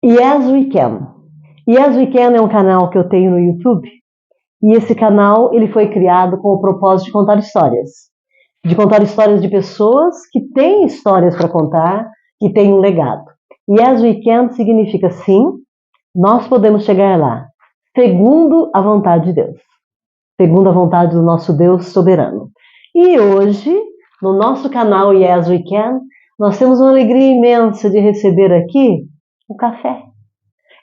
Yes We Can. Yes We Can é um canal que eu tenho no YouTube e esse canal ele foi criado com o propósito de contar histórias. De contar histórias de pessoas que têm histórias para contar, que têm um legado. Yes We Can significa sim, nós podemos chegar lá, segundo a vontade de Deus. Segundo a vontade do nosso Deus soberano. E hoje, no nosso canal Yes We Can, nós temos uma alegria imensa de receber aqui o café.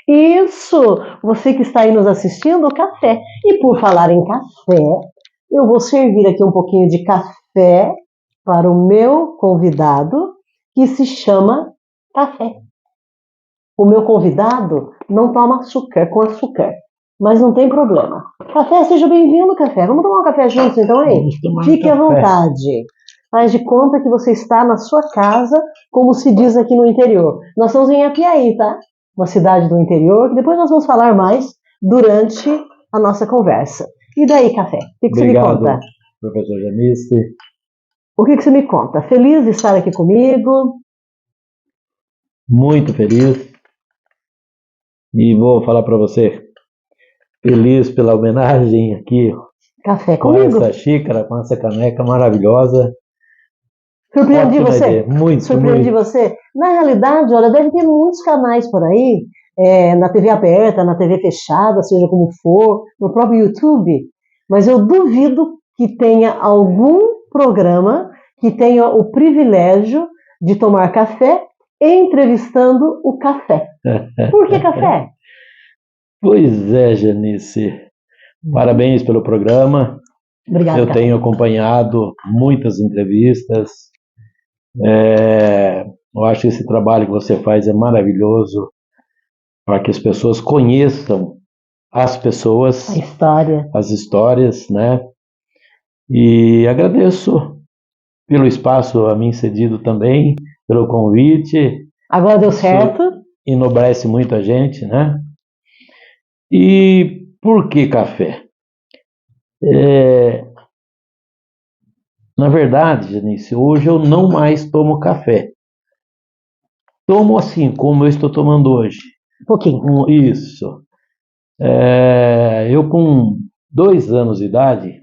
Isso! Você que está aí nos assistindo, o café. E por falar em café, eu vou servir aqui um pouquinho de café para o meu convidado, que se chama Café. O meu convidado não toma açúcar com açúcar, mas não tem problema. Café, seja bem-vindo, Café. Vamos tomar um café juntos então aí? Fique à vontade. Faz de conta que você está na sua casa, como se diz aqui no interior. Nós estamos em Apiaí, tá? Uma cidade do interior, que depois nós vamos falar mais durante a nossa conversa. E daí, Café? O que você me conta? Professor Janice. O que você me conta? Feliz de estar aqui comigo? Muito feliz. E vou falar para você, feliz pela homenagem aqui. Café com comigo? essa xícara, com essa caneca maravilhosa. Surpreendi Ótima você? Ideia. Muito, Surpreendi muito. você? Na realidade, olha, deve ter muitos canais por aí, na TV aberta, na TV fechada, seja como for, no próprio YouTube, mas eu duvido que tenha algum programa que tenha o privilégio de tomar café entrevistando o café. Por que café? Pois é, Janice. Parabéns pelo programa. Obrigada, Eu Café. tenho acompanhado muitas entrevistas. Eu acho que esse trabalho que você faz é maravilhoso para que as pessoas conheçam as pessoas, A história. as histórias, né? E agradeço pelo espaço a mim cedido também, pelo convite. Agora deu certo? Enobrece muito a gente, né? E por que café? Na verdade, Janice, hoje eu não mais tomo café. Tomo assim, como eu estou tomando hoje. Um pouquinho. Isso. Eu com 2 anos de idade,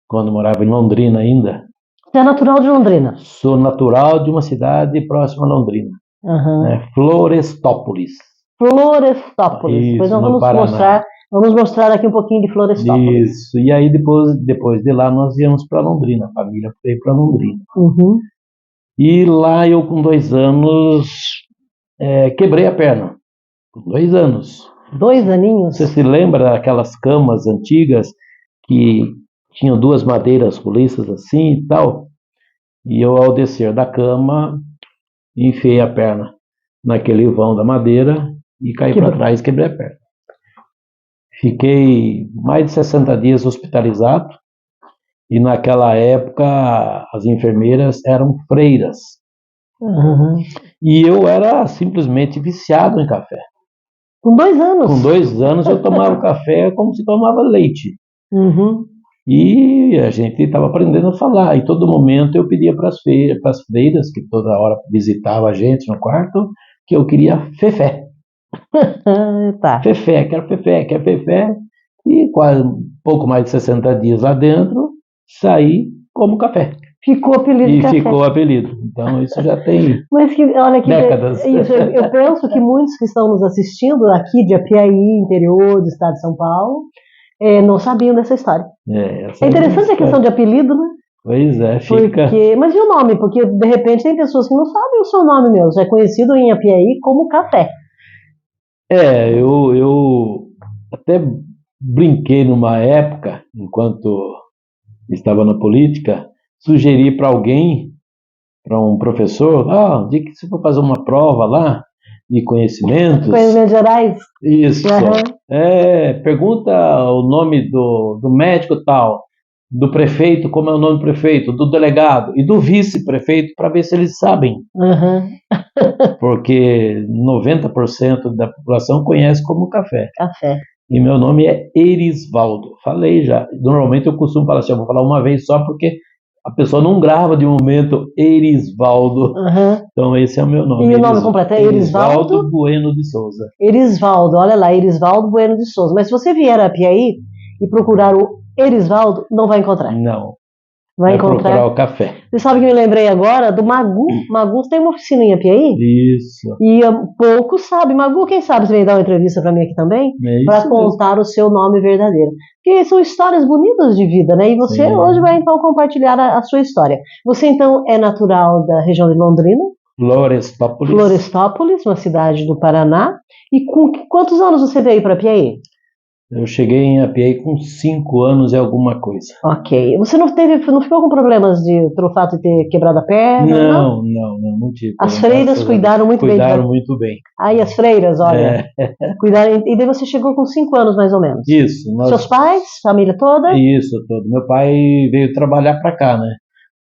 quando morava em Londrina ainda. Você é natural de Londrina? Sou natural de uma cidade próxima a Londrina. Uhum. Florestópolis. Florestópolis. Isso, Depois nós no Paraná. vamos mostrar aqui um pouquinho de Florestópolis. Isso. E aí depois de lá nós íamos para Londrina. A família veio para Londrina. Uhum. E lá eu com 2 anos quebrei a perna. Com 2 anos. 2 aninhos? Você se lembra daquelas camas antigas que tinham 2 madeiras roliças assim e tal? E eu, ao descer da cama, enfiei a perna naquele vão da madeira e caí para trás e quebrei a perna. Fiquei mais de 60 dias hospitalizado e naquela época as enfermeiras eram freiras. Uhum. E eu era simplesmente viciado em café. Com 2 anos? Com 2 anos eu tomava café como se tomava leite. Uhum. E a gente estava aprendendo a falar. E todo momento eu pedia para as freiras, que toda hora visitavam a gente no quarto, que eu queria fefé. Tá. Fefé, quero fefé, quero fefé. E quase pouco mais de 60 dias lá dentro, saí como café. Ficou o apelido de café. E ficou o apelido. Então isso já tem olha que décadas. Isso, eu penso que muitos que estão nos assistindo aqui de Apiaí, interior do estado de São Paulo, não sabiam dessa história. É interessante a questão de apelido, né? Pois é, fica. Mas e o nome? Porque de repente tem pessoas que não sabem o seu nome mesmo. É conhecido em Apiaí como café. Eu até brinquei numa época, enquanto estava na política, sugeri para alguém, para um professor, um dia que você for fazer uma prova lá de conhecimentos. Conhecimentos gerais? Isso. Uhum. Pergunta o nome do médico tal, do prefeito, como é o nome do prefeito, do delegado e do vice-prefeito, para ver se eles sabem. Uhum. Porque 90% da população conhece como café. Café. E meu nome é Erisvaldo. Falei já. Normalmente eu costumo falar assim, eu vou falar uma vez só porque a pessoa não grava de momento Erisvaldo. Aham. Então esse é o meu nome. E o nome completo é Erisvaldo? Bueno de Souza. Erisvaldo, olha lá, Erisvaldo Bueno de Souza. Mas se você vier a Piaí e procurar o Erisvaldo, não vai encontrar. Não. Vai procurar encontrar. o café. Você sabe que eu me lembrei agora do Magu. Magu tem uma oficina em Apiaí? Isso. E poucos sabem. Magu, quem sabe você vem dar uma entrevista para mim aqui também? É Para isso contar o seu nome verdadeiro. Porque são histórias bonitas de vida, né? E você Sim. hoje vai então compartilhar a sua história. Você então é natural da região de Londrina, Florestópolis, uma cidade do Paraná. E com quantos anos você veio para Apiaí? Eu cheguei em Apiaí com 5 anos e alguma coisa. Ok. Você não ficou com problemas pelo fato de ter quebrado a perna? Não tive. As freiras cuidaram muito bem. Cuidaram muito bem. Aí as freiras, olha, cuidaram. E daí você chegou com 5 anos mais ou menos. Isso. Seus pais, família toda? Isso, todo. Meu pai veio trabalhar para cá, né?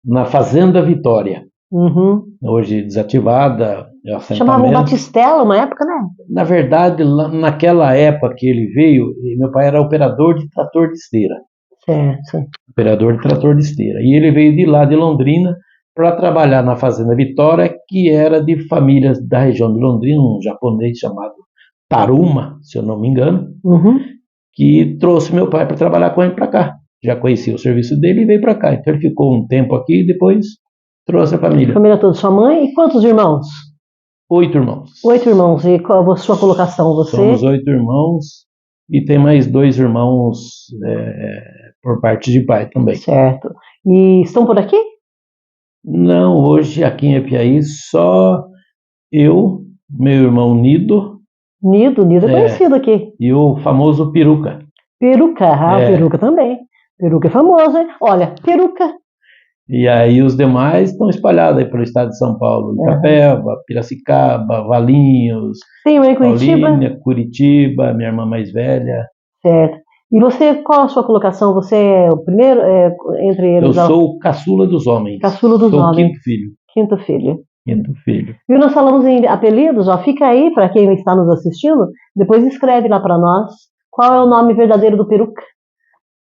Na Fazenda Vitória. Uhum. Hoje desativada. Chamavam Batistela uma época, né? Na verdade, naquela época que ele veio, meu pai era operador de trator de esteira. Certo. Operador de trator de esteira. E ele veio de lá, de Londrina, para trabalhar na Fazenda Vitória, que era de famílias da região de Londrina, um japonês chamado Taruma, se eu não me engano, que trouxe meu pai para trabalhar com ele para cá. Já conhecia o serviço dele e veio para cá. Então ele ficou um tempo aqui e depois trouxe a família. A família toda. Sua mãe e quantos irmãos? 8 irmãos. 8 irmãos. E qual a sua colocação? Você? Somos 8 irmãos e tem mais 2 irmãos por parte de pai também. Certo. E estão por aqui? Não, hoje aqui em Apiaí só eu, meu irmão Nido. Nido é conhecido aqui. E o famoso Peruca. Peruca, Peruca também. Peruca é famoso, hein? Olha, Peruca. E aí os demais estão espalhados aí pelo estado de São Paulo. Itapeva, Piracicaba, Valinhos. Tem uma em Curitiba? Paulínia, Curitiba, minha irmã mais velha. Certo. E você, qual a sua colocação? Você é o primeiro entre eles? Eu sou o caçula dos homens. Caçula dos homens. Sou o quinto filho. Quinto filho. Quinto filho. E nós falamos em apelidos, ó, fica aí para quem está nos assistindo, depois escreve lá para nós qual é o nome verdadeiro do Peruca.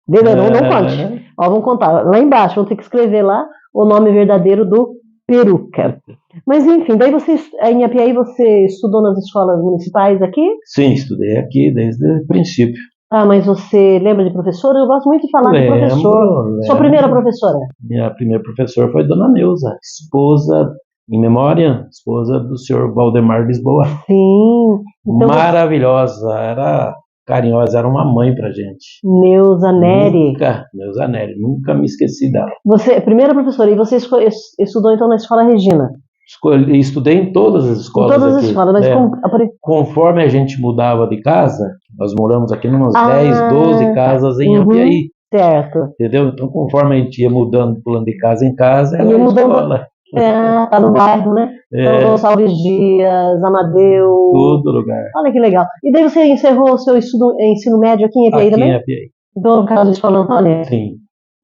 Não conte. Ó, vamos contar. Lá embaixo, vamos ter que escrever lá o nome verdadeiro do Peruca. Mas enfim, daí você, em Apiaí, você estudou nas escolas municipais aqui? Sim, estudei aqui desde o princípio. Ah, mas você lembra de professora? Eu gosto muito de falar de professor. Lembro. Sua primeira professora? Minha primeira professora foi Dona Neuza, esposa, em memória, esposa do senhor Valdemar Lisboa. Sim. Então maravilhosa, era carinhosa, era uma mãe pra gente. Neuza Neri. Neuza Neri, nunca me esqueci dela. Você, primeira professora, e você estudou então na Escola Regina? Estudei em todas as escolas. Em todas as escolas, mas conforme a gente mudava de casa, nós moramos aqui em umas 10, 12 casas em Apiaí. Certo. Entendeu? Então, conforme a gente ia mudando, pulando de casa em casa, era a escola. Tá no bairro, né? Então, Gonçalves Dias, Amadeu. Todo lugar. Olha que legal. E daí você encerrou o seu ensino médio aqui em Apiaí também? Aqui em Apiaí. Então, no caso da Escola Antônia? Sim.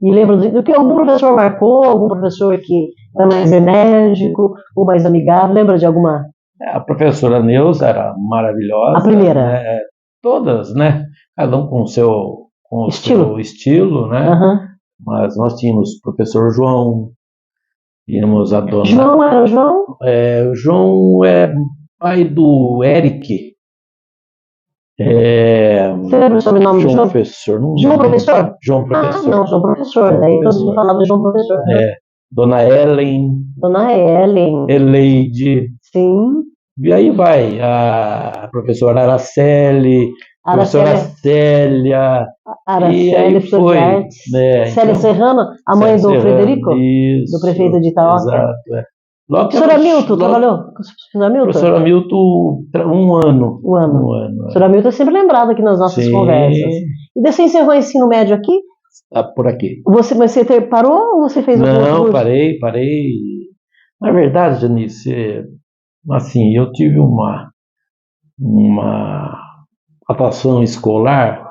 E lembra do que algum professor marcou, algum professor que era mais enérgico ou mais amigável? Lembra de alguma? A professora Neuza era maravilhosa. A primeira? Né? Todas, né? Cada um com o seu estilo, né? Mas nós tínhamos o professor João, tínhamos a dona... João era o João? O João é pai do Eric. Você lembra o sobrenome do João? Professor, não João Professor? João Professor. Não, João Professor. Daí todo mundo falava João Professor. Dona Ellen. Dona Ellen. Eleide. Sim. E aí vai a professora Araceli, professora Célia. Araceli, professora de artes. Célia Serrano, a mãe do Frederico? Isso, do prefeito de Itaoca. Exato, Professora Milton, trabalhou com professora Milton? Professora Milton, um ano. Professora Milton é sempre lembrada aqui nas nossas conversas. E você encerrou o ensino médio aqui? Por aqui. Mas você parou ou você fez o curso? Não, parei. Na verdade, Janice, assim, eu tive uma atuação escolar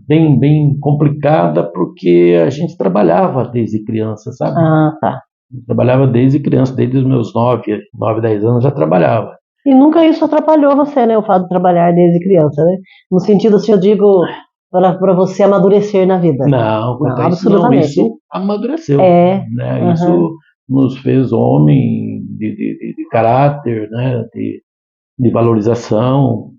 bem complicada, porque a gente trabalhava desde criança, sabe? Ah, tá. Trabalhava desde criança, desde os meus 9, 10 anos já trabalhava. E nunca isso atrapalhou você, né? O fato de trabalhar desde criança, né? No sentido, assim, eu digo, para você amadurecer na vida. Não, quanto a isso, não, absolutamente. isso amadureceu, É, né? Isso nos fez homem de caráter, né? De valorização,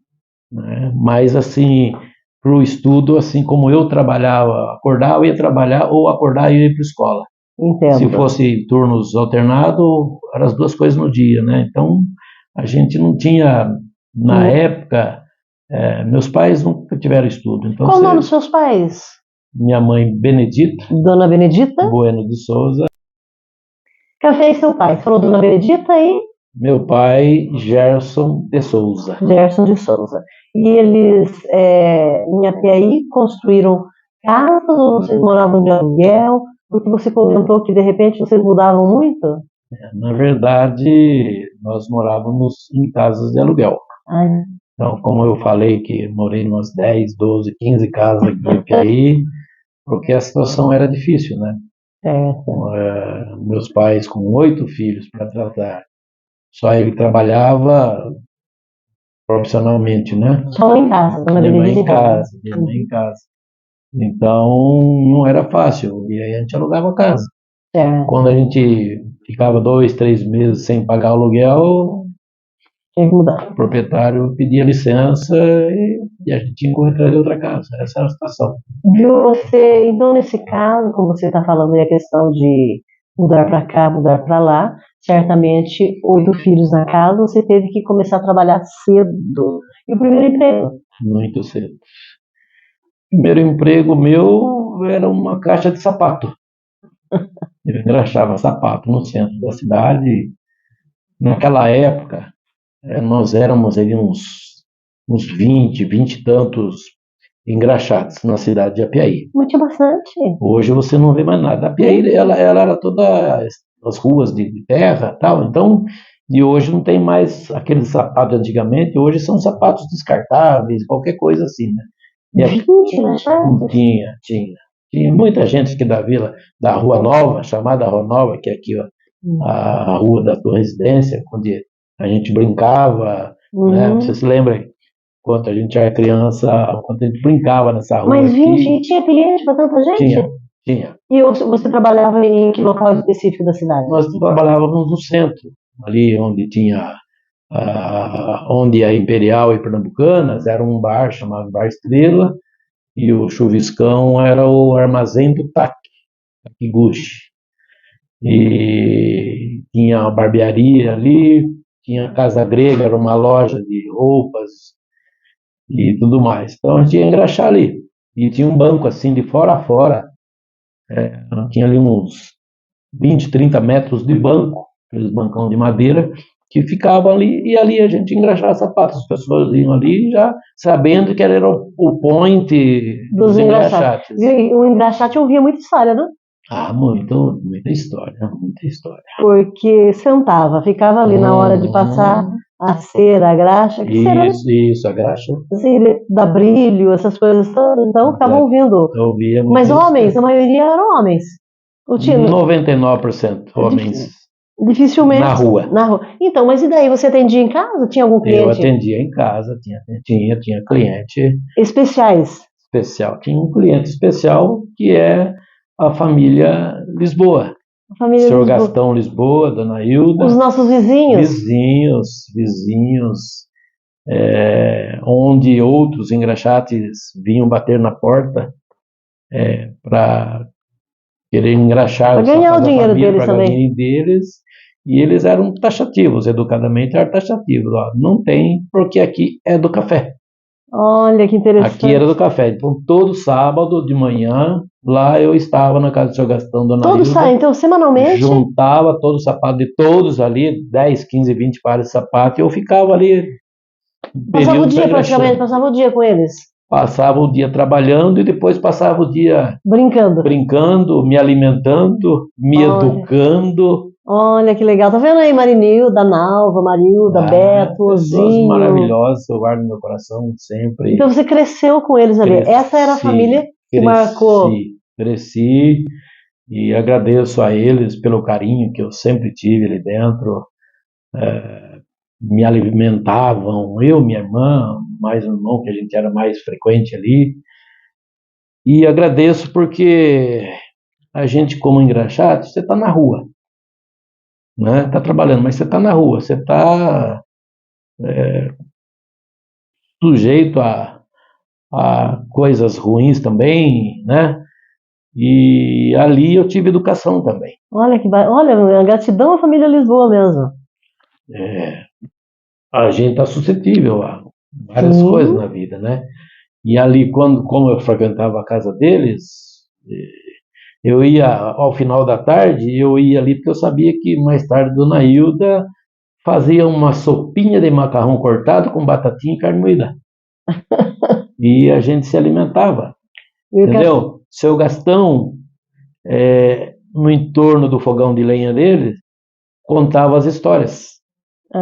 né? Mas assim, para o estudo, assim como eu trabalhava, acordava, ia trabalhar, ou acordar e ia para a escola. Se entendo. fosse turnos alternados, eram as duas coisas no dia, né? Então, a gente não tinha, na época, meus pais nunca tiveram estudo. Então, Qual o nome dos seus pais? minha mãe, Benedita Dona Benedita? Bueno de Souza, Café e seu pai? Você falou Dona Benedita e meu pai, Gerson de Souza. Gerson de Souza. E eles, em Apiaí, construíram casas ou vocês moravam de aluguel? Porque você comentou que, de repente, vocês mudavam muito? Na verdade, nós morávamos em casas de aluguel. Ai, Então, como eu falei que morei em umas 10, 12, 15 casas aqui em Apiaí, porque a situação era difícil, né? certo. Meus pais com 8 filhos para tratar, só ele trabalhava profissionalmente, né? Só em casa, Dona Minha mãe Benedita em casa, minha mãe em casa. Então, não era fácil, e aí a gente alugava a casa. Certo. Quando a gente ficava 2, 3 meses sem pagar o aluguel, Tinha que mudar. o proprietário pedia licença e a gente tinha que correr atrás de outra casa. Essa era a situação. Viu você, então, nesse caso, como você está falando aí, a questão de mudar para cá, mudar para lá, certamente 8 filhos na casa, você teve que começar a trabalhar cedo. E o primeiro emprego? Muito cedo. O primeiro emprego meu era uma caixa de sapato. Eu engraxava sapato no centro da cidade. Naquela época, nós éramos ali uns 20 e tantos engraxados na cidade de Apiaí. Mas tinha bastante. Hoje você não vê mais nada. Apiaí, ela era toda as ruas de terra, tal. Então, e hoje não tem mais aqueles sapatos de antigamente. Hoje são sapatos descartáveis, qualquer coisa assim, né? E aqui 20 engraxados? tinha muita gente aqui da vila, da Rua Nova, chamada Rua Nova, que é aqui, ó, a rua da tua residência, onde a gente brincava, né? Você se lembra quando a gente era criança, quando a gente brincava nessa rua Mas 20, aqui? e tinha cliente para tanta gente? Tinha. E você trabalhava em que local específico da cidade? Nós trabalhávamos no centro, ali onde tinha, onde a Imperial e Pernambucanas era um bar chamado Bar Estrela, e o chuviscão era o armazém do Takiguchi. E tinha a barbearia ali, tinha a Casa Grega, era uma loja de roupas e tudo mais. Então a gente ia engraxar ali. E tinha um banco assim de fora a fora, tinha ali uns 20, 30 metros de banco, aqueles bancão de madeira, que ficavam ali, e ali a gente engraxava sapatos. As pessoas iam ali já sabendo que era o point Dos dos engraxates. engraxates. E o engraxate ouvia muita história, né? Muita história, muita história. Porque sentava, ficava ali na hora de passar a cera, a graxa, que cera, né? Isso, a graxa. Assim, dá brilho, essas coisas todas, então ficava ouvindo. Eu ouvia muito Mas isso. homens, a maioria eram homens. O tino, 99% homens dificilmente na rua. Então, mas e daí? Você atendia em casa? Tinha algum Eu cliente atendia em casa, tinha cliente especiais? especial. Tinha um cliente especial que é a família Lisboa. A família Senhor Lisboa. Gastão Lisboa, Dona Hilda. Os nossos vizinhos. Vizinhos, onde outros engraxates vinham bater na porta para querer engraxar Pra ganhar sapato o da dinheiro família, deles para também. ganhar deles, e eles eram taxativos, educadamente eram taxativos. Ó, não tem, porque aqui é do café. Olha que interessante. Aqui era do café. Então, todo sábado de manhã, lá eu estava na casa do seu Gastão, Dona Todos Hilda. saem, então, semanalmente. Juntava todo o sapato de todos ali, 10, 15, 20 pares de sapato, e eu ficava ali. Passava o dia engraxando. praticamente, passava o dia com eles. Passava o dia trabalhando e depois passava o dia Brincando, me alimentando, me Olha. educando. Olha que legal. Tá vendo aí, Marinilda, Marilda, Marilda, Beto, Pessoas Ozinho. maravilhosas, eu guardo no meu coração sempre. Então você cresceu com eles ali. Essa era a família que marcou. Cresci e agradeço a eles pelo carinho que eu sempre tive ali dentro. Me alimentavam, eu, minha irmã, mais um irmão que a gente era mais frequente ali. E agradeço porque a gente, como engraxate, você está na rua, né? Está trabalhando, mas você está na rua, você está sujeito a coisas ruins também, né? E ali eu tive educação também. Olha, a gratidão à família Lisboa mesmo. A gente está suscetível a várias coisas na vida, né? E ali, como eu frequentava a casa deles, eu ia ao final da tarde, eu ia ali porque eu sabia que mais tarde Dona Hilda fazia uma sopinha de macarrão cortado com batatinha e carne moída. E a gente se alimentava, entendeu? Seu Gastão, no entorno do fogão de lenha dele, contava as histórias.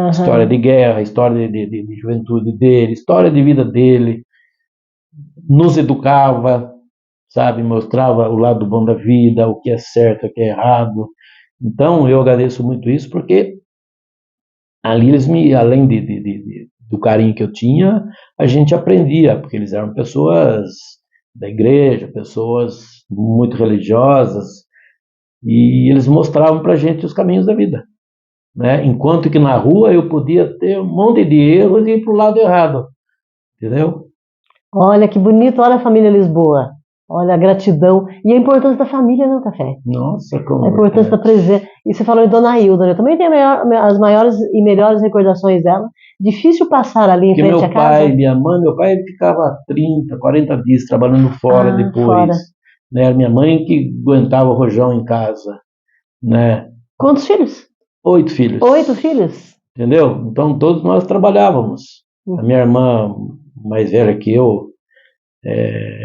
História de guerra, história de juventude dele, história de vida dele, nos educava, sabe, mostrava o lado bom da vida, o que é certo, o que é errado. Então, eu agradeço muito isso, porque ali eles além do carinho que eu tinha, a gente aprendia, porque eles eram pessoas da igreja, pessoas muito religiosas, e eles mostravam para a gente os caminhos da vida, né? Enquanto que na rua eu podia ter um monte de erros e ir para o lado errado, entendeu? Olha que bonito, olha a família Lisboa. Olha a gratidão e a importância da família no café. Nossa, como a importância da presença. E você falou em Dona Hilda, né? Eu também tenho as maiores e melhores recordações dela. Difícil passar ali em porque frente à casa. meu pai ele ficava 30, 40 dias trabalhando fora depois. Fora. Né? Minha mãe que aguentava o rojão em casa, né? Quantos filhos? 8 filhos. 8 filhos? Entendeu? Então todos nós trabalhávamos. A minha irmã mais velha que eu,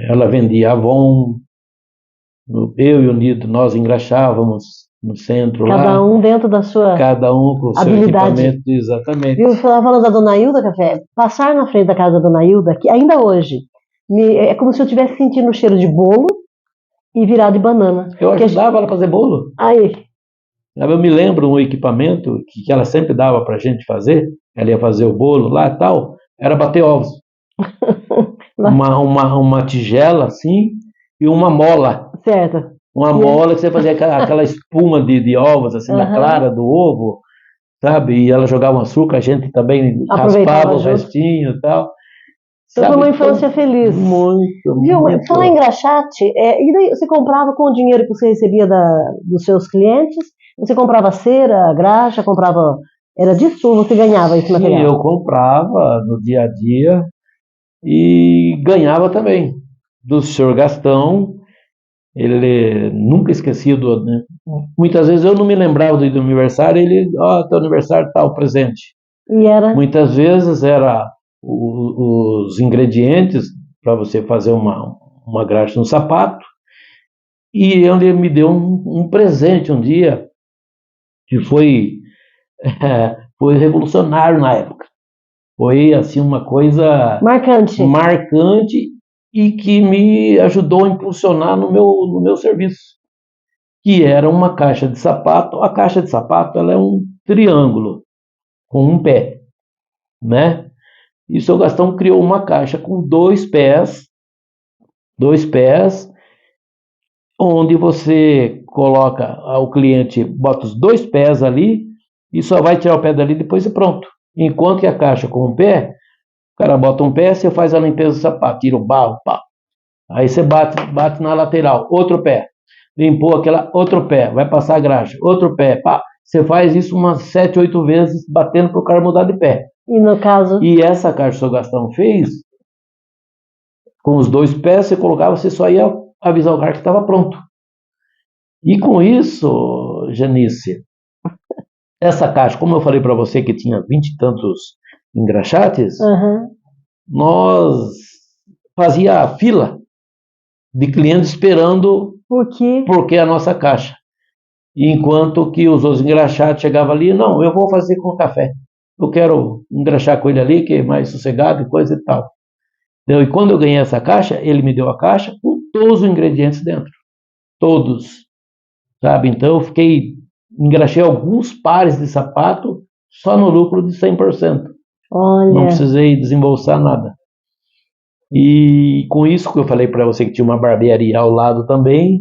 ela vendia Avon. Eu e o Nido, nós engraxávamos no centro lá. Cada um dentro da sua Cada um com o seu equipamento, exatamente. Eu estava falando da Dona Hilda Café. Passar na frente da casa da Dona Hilda, que ainda hoje, é como se eu estivesse sentindo o cheiro de bolo e virado de banana. Eu ajudava ela a fazer bolo. Aí. Eu me lembro um equipamento que ela sempre dava para a gente fazer, ela ia fazer o bolo lá e tal, era bater ovos. uma tigela assim e uma mola. Certo. Uma mola que você fazia aquela espuma de ovos, assim, na clara do ovo, sabe? E ela jogava um açúcar, a gente também raspava o restinho e tal. Então foi uma infância feliz. Muito. Falar em engraxate, e daí você comprava com o dinheiro que você recebia dos seus clientes? Você comprava cera, graxa, comprava... Era disso ou você ganhava esse material? Sim, eu comprava no dia a dia e ganhava também. Do senhor Gastão, ele nunca esquecia né? Muitas vezes eu não me lembrava do aniversário, ele, teu aniversário tal, presente. E era? Muitas vezes era os ingredientes para você fazer uma graxa no sapato, e ele me deu um presente um dia, que foi revolucionário na época. Foi assim uma coisa marcante e que me ajudou a impulsionar no meu serviço, que era uma caixa de sapato. A caixa de sapato ela é um triângulo com um pé, né? E o seu Gastão criou uma caixa com dois pés, onde você coloca, o cliente bota os dois pés ali e só vai tirar o pé dali depois e pronto. Enquanto que a caixa com um pé, o cara bota um pé, você faz a limpeza do sapato, tira o barro, pá. Aí você bate na lateral, outro pé. Limpou aquela, outro pé, vai passar a graxa, outro pé, pá. Você faz isso umas 7, 8 vezes, batendo para o cara mudar de pé. E no caso? E essa caixa que o seu Gastão fez, com os dois pés, você colocava, você só ia avisar o cara que estava pronto. E com isso, Janice, essa caixa, como eu falei para você que tinha 20 e tantos engraxates, nós fazia a fila de clientes esperando porque a nossa caixa. Enquanto que os outros engraxates chegavam ali, não, eu vou fazer com café. Eu quero engraxar com ele ali, que é mais sossegado e coisa e tal. Então, e quando eu ganhei essa caixa, ele me deu a caixa com todos os ingredientes dentro. Todos. Sabe? Então eu engraxei alguns pares de sapato só no lucro de 100%. Olha. Não precisei desembolsar nada. E com isso que eu falei para você que tinha uma barbearia ao lado também,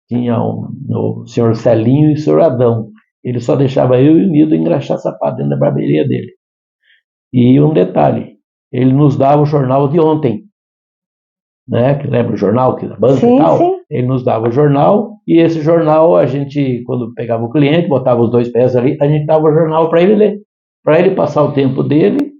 tinha o senhor Celinho e o senhor Adão. Ele só deixava eu e o Nildo engraxar sapato dentro da barbearia dele. E um detalhe, ele nos dava o jornal de ontem, né? Que lembra o jornal que da banca e Sim, tal? sim. Ele nos dava o jornal e esse jornal a gente, quando pegava o cliente, botava os 2 pés ali, a gente dava o jornal para ele ler, para ele passar o tempo dele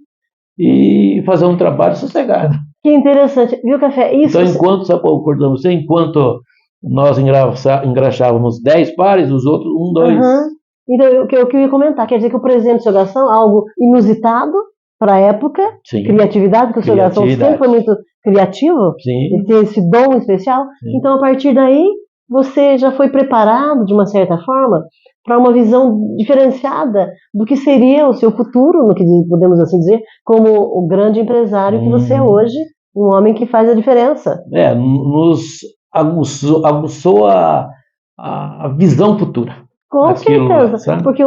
e fazer um trabalho sossegado. Que interessante. Viu, Café? Isso. Então, enquanto, só para cortar você, enquanto nós engraxávamos 10 pares, os outros, um, dois. Aham. Então, o que eu ia comentar, quer dizer que o presente do seu Gastão é algo inusitado para a época, Sim, criatividade, porque o seu Gastão sempre criatividade. foi muito criativo, ele Sim, tem esse dom especial. sim. Então, a partir daí, você já foi preparado, de uma certa forma, para uma visão diferenciada do que seria o seu futuro, no que podemos assim dizer, como o grande empresário que você é hoje, um homem que faz a diferença. Nos aguçou a visão futura. Com Aquilo lá, certeza, sabe? porque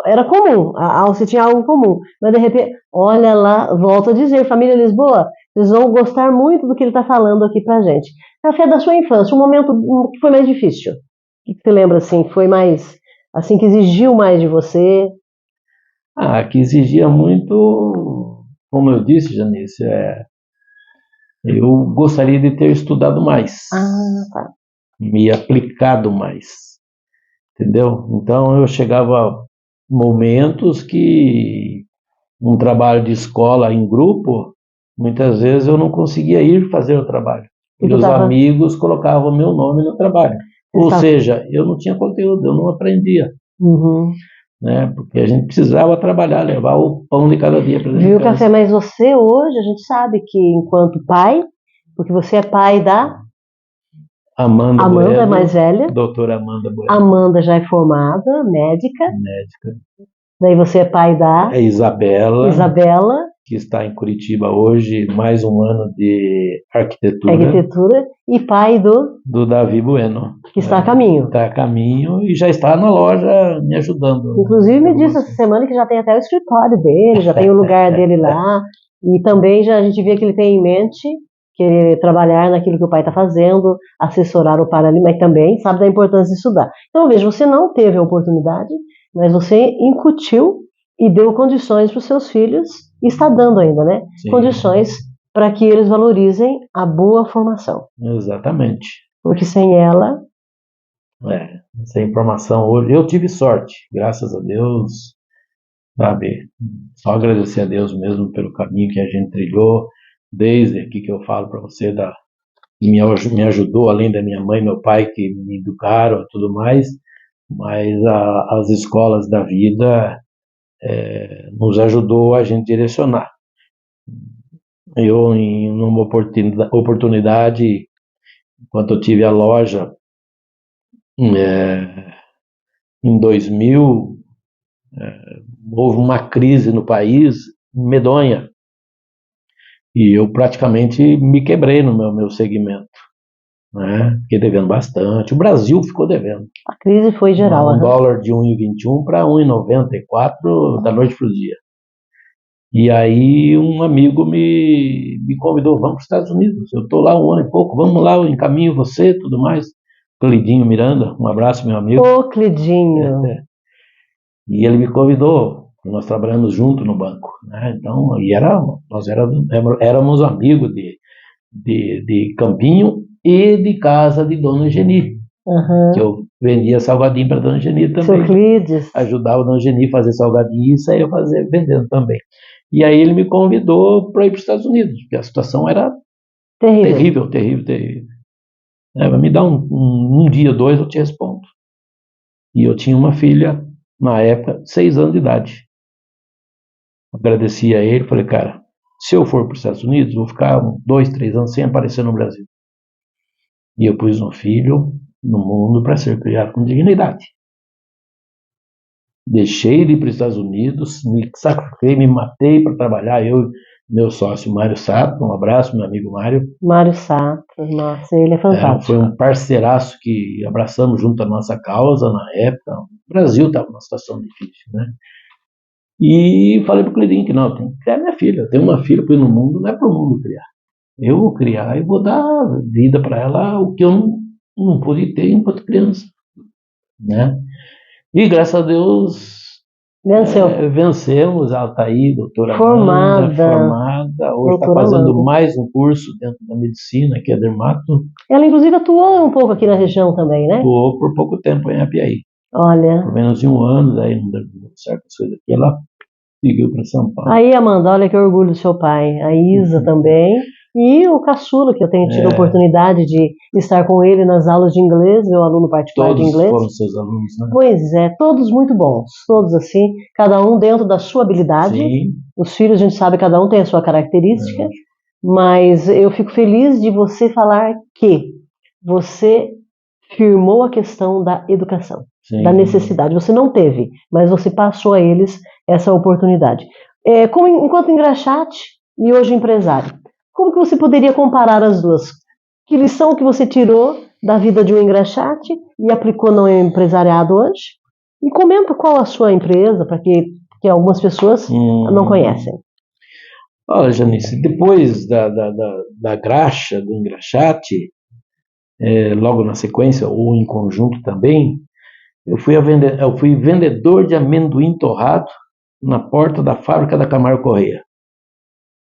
era comum, você tinha algo comum, mas de repente, olha lá, volto a dizer, família Lisboa, vocês vão gostar muito do que ele está falando aqui pra gente. Café da sua infância, um momento que foi mais difícil, o que você lembra assim, que foi mais, assim, que exigiu mais de você? Que exigia muito, como eu disse, Janice, eu gostaria de ter estudado mais, Tá. me aplicado mais, entendeu? Então eu chegava a momentos que um trabalho de escola em grupo, muitas vezes eu não conseguia ir fazer o trabalho. E os amigos colocavam meu nome no trabalho. Ou seja, eu não tinha conteúdo, eu não aprendia. Uhum. Né? Porque a gente precisava trabalhar, levar o pão de cada dia para Viu, Café? Mas você hoje, a gente sabe que enquanto pai, porque você é pai da Amanda Bueno, é mais velha. Doutora Amanda Bueno. Amanda já é formada, médica. Daí você é pai da Isabela, que está em Curitiba hoje, mais um ano de arquitetura. E pai do Davi Bueno. Que está a caminho. Está a caminho e já está na loja me ajudando. Inclusive me disse essa semana que já tem até o escritório dele, já tem o lugar dele lá. E também já a gente vê que ele tem em mente querer trabalhar naquilo que o pai está fazendo, assessorar o pai ali, mas também sabe da importância de estudar. Então, veja, você não teve a oportunidade, mas você incutiu e deu condições para os seus filhos, e está dando ainda, né? Sim. Condições para que eles valorizem a boa formação. Exatamente. Porque sem ela... sem formação hoje... Eu tive sorte, graças a Deus, sabe? Só agradecer a Deus mesmo pelo caminho que a gente trilhou, desde aqui que eu falo para você, me ajudou, além da minha mãe e meu pai, que me educaram e tudo mais, mas as escolas da vida nos ajudou a gente direcionar. Eu, em uma oportunidade, enquanto eu tive a loja, em 2000, houve uma crise no país medonha, e eu praticamente me quebrei no meu segmento. Né? Fiquei devendo bastante. O Brasil ficou devendo. A crise foi geral. Um dólar de 1,21 para 1,94 da noite para o dia. E aí um amigo me convidou, vamos para os Estados Unidos. Eu estou lá um ano e pouco, vamos lá, eu encaminho você, tudo mais. Clidinho Miranda, um abraço, meu amigo. Ô, Clidinho. E ele me convidou, nós trabalhamos junto no banco. Né? Então, nós éramos amigos de Campinho e de casa de Dona Geni, que eu vendia salgadinho para Dona Geni também. Ajudava a Dona Geni a fazer salgadinho e saía vendendo também. E aí ele me convidou para ir para os Estados Unidos, porque a situação era terrível. Me dá um dia, 2, eu te respondo. E eu tinha uma filha, na época, 6 anos de idade. Agradeci a ele, falei, cara, se eu for para os Estados Unidos, vou ficar 2, 3 anos sem aparecer no Brasil. E eu pus um filho no mundo para ser criado com dignidade. Deixei de ir para os Estados Unidos, me sacrifiquei, me matei para trabalhar, eu e meu sócio Mário Sato, um abraço, meu amigo Mário. Mário Sato, nossa, ele é fantástico. Foi um parceiraço que abraçamos junto à nossa causa na época. O Brasil estava numa situação difícil, né? E falei para o Cleitinho que não, tem que criar minha filha. Eu tenho uma filha para ir no mundo, não é para o mundo criar. Eu vou criar e vou dar vida para ela, o que eu não pude ter enquanto criança, né? E graças a Deus Venceu. vencemos. Ela está aí, doutora Amanda, Formada. formada. Hoje está Doutora fazendo Amanda. mais um curso dentro da medicina, que é dermato. Ela, inclusive, atuou um pouco aqui na região também, né? Atuou por pouco tempo em Apiaí, Olha. por menos de um ano, daí não deu certas coisas aqui. Ela seguiu para São Paulo. Aí, Amanda, olha que orgulho do seu pai. A Isa também. E o caçula, que eu tenho tido a oportunidade de estar com ele nas aulas de inglês, meu aluno particular de Todos inglês. foram seus alunos, né? Pois é, todos muito bons, todos assim, cada um dentro da sua habilidade. Sim. Os filhos, a gente sabe, cada um tem a sua característica, mas eu fico feliz de você falar que você firmou a questão da educação, Sim. da necessidade. Você não teve, mas você passou a eles essa oportunidade. Enquanto engraxate e hoje empresário, como que você poderia comparar as duas? Que lição que você tirou da vida de um engraxate e aplicou no empresariado hoje? E comenta qual a sua empresa, para que algumas pessoas não conhecem. Olha, Janice, depois da graxa, do engraxate, logo na sequência, ou em conjunto também, eu fui vendedor de amendoim torrado na porta da fábrica da Camargo Corrêa,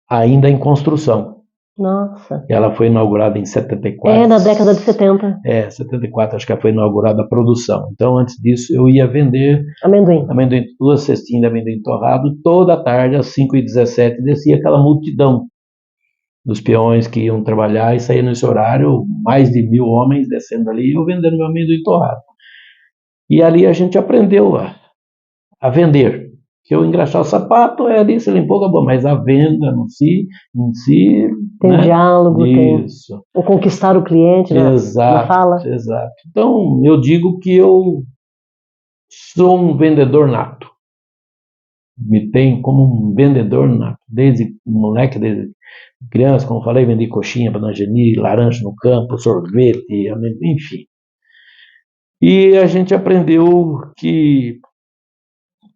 ainda em construção. Nossa. Ela foi inaugurada em 74. Na década de 70. 74, acho que foi inaugurada a produção. Então, antes disso, eu ia vender amendoim, 2 cestinhas de amendoim torrado, toda tarde, às 5h17, descia aquela multidão dos peões que iam trabalhar e saía nesse horário, mais de 1.000 homens descendo ali, eu vendendo meu amendoim torrado. E ali a gente aprendeu a vender. Que eu engraxar o sapato, ali se limpou, acabou, mas a venda em si tem, né? Diálogo, isso. Tem o conquistar o cliente, exato, na fala. Exato. Então, eu digo que eu sou um vendedor nato. Me tenho como um vendedor nato. Desde moleque, desde criança, como falei, vendi coxinha, bananjani, laranja no campo, sorvete, enfim. E a gente aprendeu que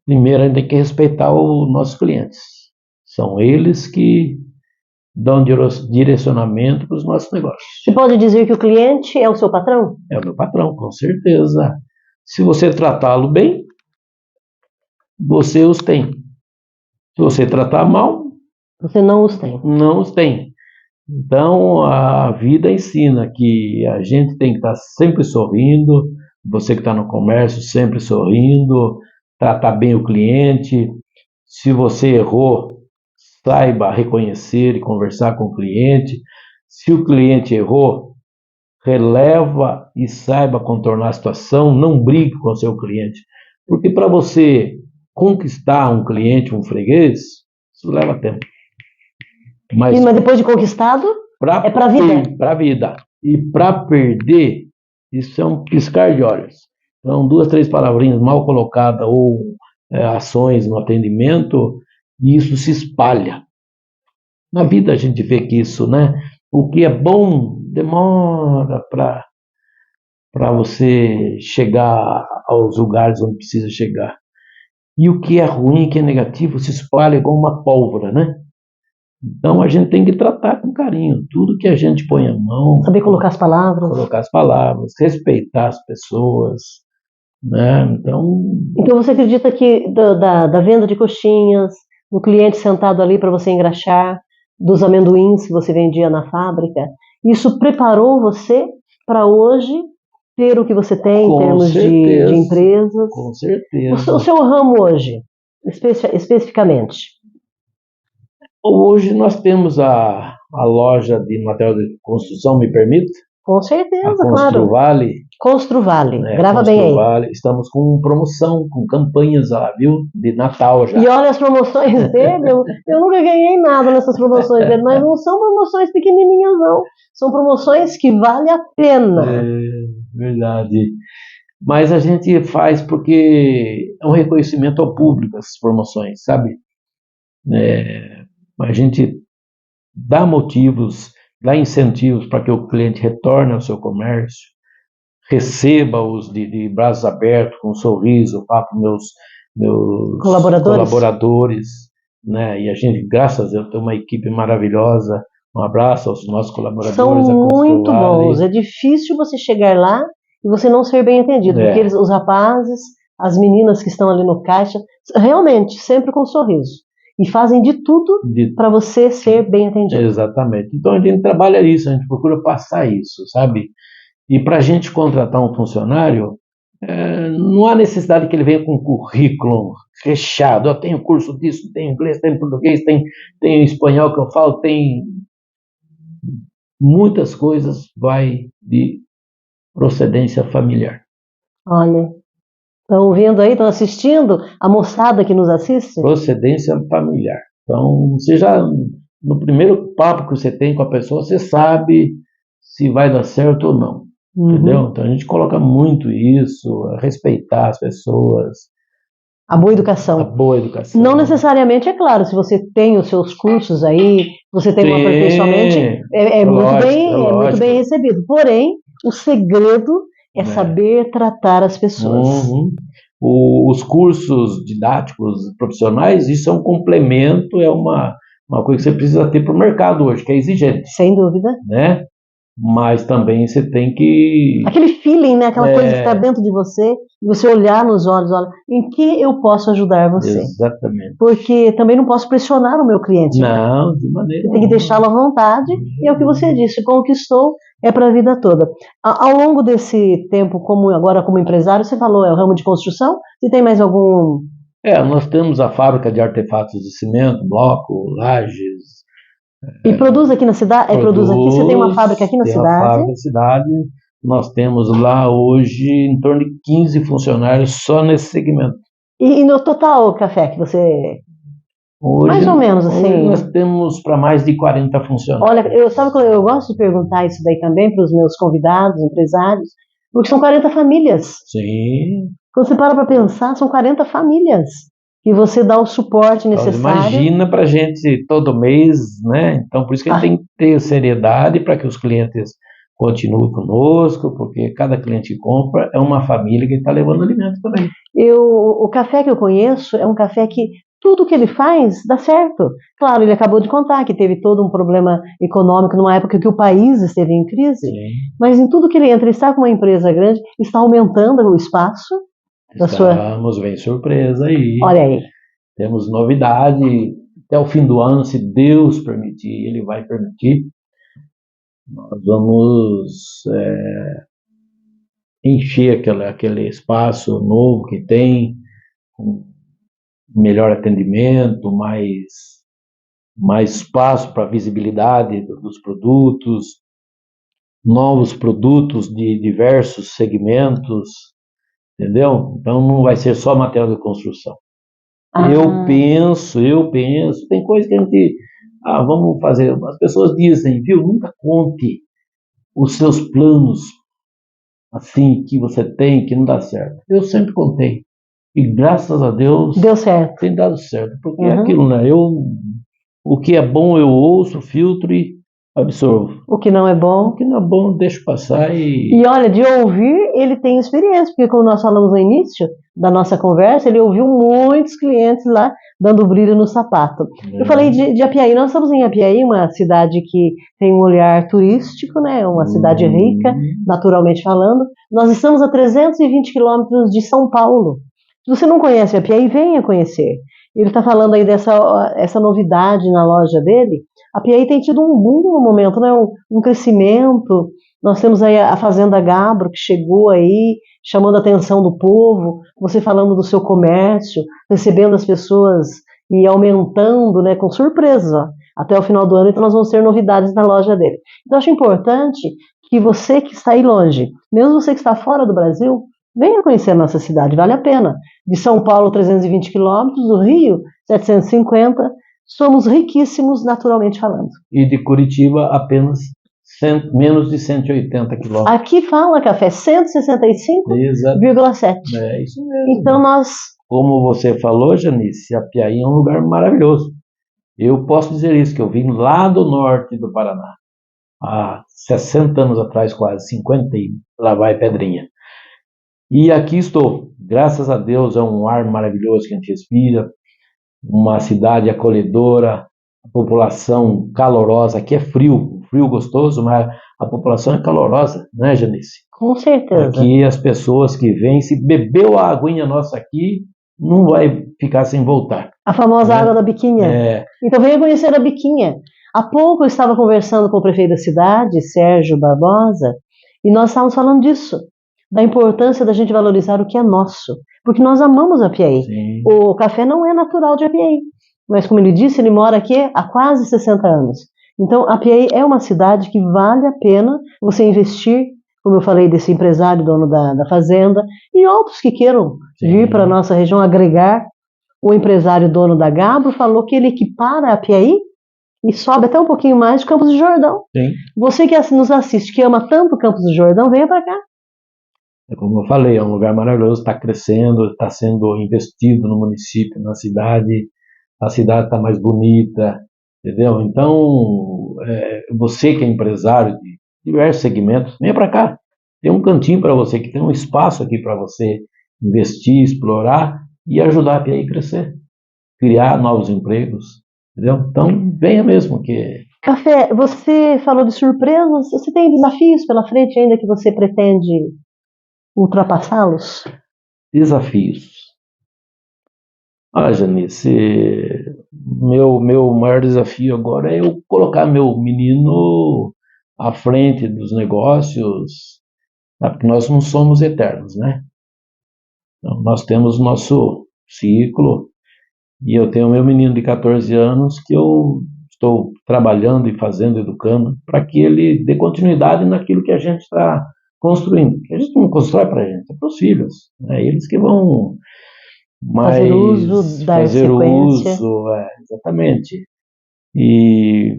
primeiro a gente tem que respeitar os nossos clientes. São eles que dão direcionamento para os nossos negócios. Você pode dizer que o cliente é o seu patrão? É o meu patrão, com certeza. Se você tratá-lo bem, você os tem. Se você tratar mal, você não os tem. Não os tem. Então, a vida ensina que a gente tem que estar sempre sorrindo, você que está no comércio, sempre sorrindo, tratar bem o cliente. Se você errou, saiba reconhecer e conversar com o cliente. Se o cliente errou, releva e saiba contornar a situação, não brigue com o seu cliente. Porque para você conquistar um cliente, um freguês, isso leva tempo. Mas depois de conquistado, é para a vida. Para a vida. E para perder, isso é um piscar de olhos. Então, 2, 3 palavrinhas mal colocadas ou ações no atendimento, e isso se espalha. Na vida a gente vê que isso, né? O que é bom demora para você chegar aos lugares onde precisa chegar. E o que é ruim, que é negativo, se espalha igual uma pólvora, né? Então a gente tem que tratar com carinho tudo que a gente põe a mão. Saber colocar as palavras. Respeitar as pessoas, né? Então você acredita que da venda de coxinhas, do cliente sentado ali para você engraxar, dos amendoins que você vendia na fábrica, isso preparou você para hoje ter o que você tem em termos de empresas? Com certeza. O seu ramo hoje, especificamente? Hoje nós temos a loja de material de construção, me permite? Com certeza, a Construvale. Construvale, grava bem aí. Estamos com promoção, com campanhas lá, viu? De Natal já. E olha as promoções dele, eu nunca ganhei nada nessas promoções dele, mas não são promoções pequenininhas não, são promoções que vale a pena. É verdade. Mas a gente faz porque é um reconhecimento ao público essas promoções, sabe? A gente dá motivos, dá incentivos para que o cliente retorne ao seu comércio, receba-os de braços abertos, com um sorriso, para meus colaboradores, né? E a gente, graças a Deus, tem uma equipe maravilhosa, Um abraço aos nossos São colaboradores da muito Construale. bons. É difícil você chegar lá e você não ser bem atendido, porque É. os rapazes, as meninas que estão ali no caixa, realmente sempre com um sorriso. E fazem de tudo para você ser bem atendido. Exatamente. Então a gente trabalha isso, a gente procura passar isso, sabe? E para a gente contratar um funcionário, não há necessidade que ele venha com um currículo recheado. Eu tenho curso disso, tenho inglês, tenho português, tenho espanhol que eu falo, tem muitas coisas, vai de procedência familiar. Olha, estão vendo aí, estão assistindo? A moçada que nos assiste? Procedência familiar. Então, você já, no primeiro papo que você tem com a pessoa, você sabe se vai dar certo ou não. Entendeu? Então a gente coloca muito isso, respeitar as pessoas. A boa educação. A boa educação. Não necessariamente, é claro, se você tem os seus cursos aí, você tem um aperfeiçoamento, muito bem recebido. Porém, o segredo é saber tratar as pessoas. Os cursos didáticos profissionais, isso é um complemento, é uma coisa que você precisa ter para o mercado hoje, que é exigente. Sem dúvida. Né? Mas também você tem que... Aquele feeling, né? Aquela coisa que está dentro de você, e você olhar nos olhos, olha, em que eu posso ajudar você? Exatamente. Porque também não posso pressionar o meu cliente. Não, de maneira nenhuma. Tem que deixá-lo à vontade, e é o que você disse, conquistou, é para a vida toda. Ao longo desse tempo, agora como empresário, você falou, é o ramo de construção? Você tem mais algum... Nós temos a fábrica de artefatos de cimento, bloco, lajes. E produz aqui na cidade? Produz aqui? Você tem uma fábrica aqui na cidade? Tem uma fábrica na cidade. Nós temos lá hoje em torno de 15 funcionários só nesse segmento. E no total, Café, que você... Hoje, mais ou menos assim. Hoje nós temos para mais de 40 funcionários. Olha, eu gosto de perguntar isso daí também para os meus convidados, empresários, porque são 40 famílias. Sim. Quando você para pensar, são 40 famílias. E você dá o suporte necessário. Imagina para a gente todo mês, né? Então, por isso que a gente tem que ter seriedade para que os clientes continuem conosco, porque cada cliente que compra é uma família que está levando alimento também. O café que eu conheço é um café que tudo que ele faz dá certo. Claro, ele acabou de contar que teve todo um problema econômico numa época que o país esteve em crise. Sim. Mas em tudo que ele entra, ele está com uma empresa grande, está aumentando o espaço. Estamos bem surpresa aí. Olha aí. Temos novidade. Até o fim do ano, se Deus permitir, Ele vai permitir. Nós vamos encher aquele espaço novo que tem, com melhor atendimento, mais espaço para visibilidade dos produtos, novos produtos de diversos segmentos. Entendeu? Então não vai ser só material de construção. Eu penso, tem coisa que a gente, vamos fazer, as pessoas dizem, viu, nunca conte os seus planos assim, que você tem, que não dá certo. Eu sempre contei. E graças a Deus, deu certo. Tem dado certo. Porque é aquilo, né? O que é bom eu ouço, filtro e absorvo. O que não é bom, deixo passar e... E olha, de ouvir, ele tem experiência, porque como nós falamos no início da nossa conversa, ele ouviu muitos clientes lá dando brilho no sapato. Eu falei de Apiaí, nós estamos em Apiaí, uma cidade que tem um olhar turístico, né? Uma cidade rica, naturalmente falando. Nós estamos a 320 quilômetros de São Paulo. Se você não conhece Apiaí, venha conhecer. Ele está falando aí essa novidade na loja dele. A Apiaí tem tido um boom no momento, né? Um crescimento. Nós temos aí a Fazenda Gabro, que chegou aí, chamando a atenção do povo, você falando do seu comércio, recebendo as pessoas e aumentando, né, com surpresa. Até o final do ano, então nós vamos ter novidades na loja dele. Então, acho importante que você que está aí longe, mesmo você que está fora do Brasil, venha conhecer a nossa cidade, vale a pena. De São Paulo, 320 quilômetros, do Rio, 750, somos riquíssimos naturalmente falando. E de Curitiba, apenas menos de 180 quilômetros. Aqui fala, Café, 165,7. É isso mesmo. Então nós... Como você falou, Janice, Apiaí é um lugar maravilhoso. Eu posso dizer isso, que eu vim lá do norte do Paraná, há 60 anos atrás, quase, 50 e lá vai pedrinha. E aqui estou, graças a Deus, é um ar maravilhoso que a gente respira, uma cidade acolhedora, a população calorosa, aqui é frio, frio gostoso, mas a população é calorosa, né, Janice? Com certeza. Aqui as pessoas que vêm, se bebeu a aguinha nossa aqui, não vai ficar sem voltar. A famosa né? água da biquinha. É, Então venha conhecer a biquinha. Há pouco eu estava conversando com o prefeito da cidade, Sérgio Barbosa, e nós estávamos falando disso, da importância da gente valorizar o que é nosso, porque nós amamos Apiaí. sim, O café não é natural de Apiaí, mas como ele disse, ele mora aqui há quase 60 anos. Então, Apiaí é uma cidade que vale a pena você investir, como eu falei desse empresário, dono da fazenda, e outros que queiram Sim. vir para a nossa região agregar. O empresário dono da Gabro falou que ele equipara Apiaí e sobe até um pouquinho mais de Campos do Jordão. sim. Você que nos assiste, que ama tanto Campos do Jordão, venha para cá. É como eu falei, é um lugar maravilhoso, está crescendo, está sendo investido no município, na cidade, a cidade está mais bonita, entendeu? Então, você que é empresário de diversos segmentos, venha para cá. Tem um cantinho para você, que tem um espaço aqui para você investir, explorar e ajudar a Apiaí a crescer, criar novos empregos, entendeu? Então, venha mesmo, que Café, você falou de surpresas, você tem desafios pela frente ainda que você pretende ultrapassá-los? desafios. Janice, meu maior desafio agora é eu colocar meu menino à frente dos negócios, tá? Porque nós não somos eternos, né? Então, nós temos nosso ciclo, e eu tenho meu menino de 14 anos que eu estou trabalhando e fazendo, educando, para que ele dê continuidade naquilo que a gente está construindo. Que a gente não constrói para a gente, é para os filhos. Né? Eles que vão Fazer uso, dar sequência. exatamente. E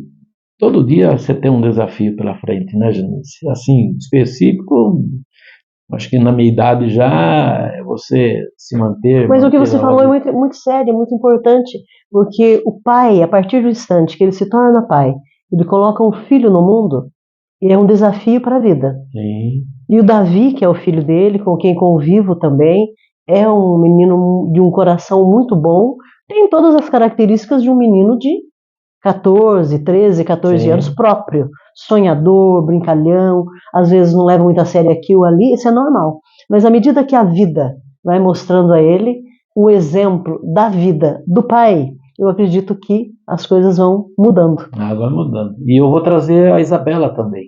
todo dia você tem um desafio pela frente, né, Janice? Assim, específico, acho que na minha idade já é você se manter. Mas o que manter você a falou é ordem. muito sério, é muito importante, porque o pai, a partir do instante que ele se torna pai, ele coloca um filho no mundo, e é um desafio para a vida. Sim, E o Davi, que é o filho dele, com quem convivo também, é um menino de um coração muito bom, tem todas as características de um menino de 13, 14 sim. anos próprio, sonhador, brincalhão, às vezes não leva muito a sério aqui ou ali, isso é normal. Mas à medida que a vida vai mostrando a ele o exemplo da vida do pai, eu acredito que as coisas vão mudando. Vai mudando. E eu vou trazer a Isabela também,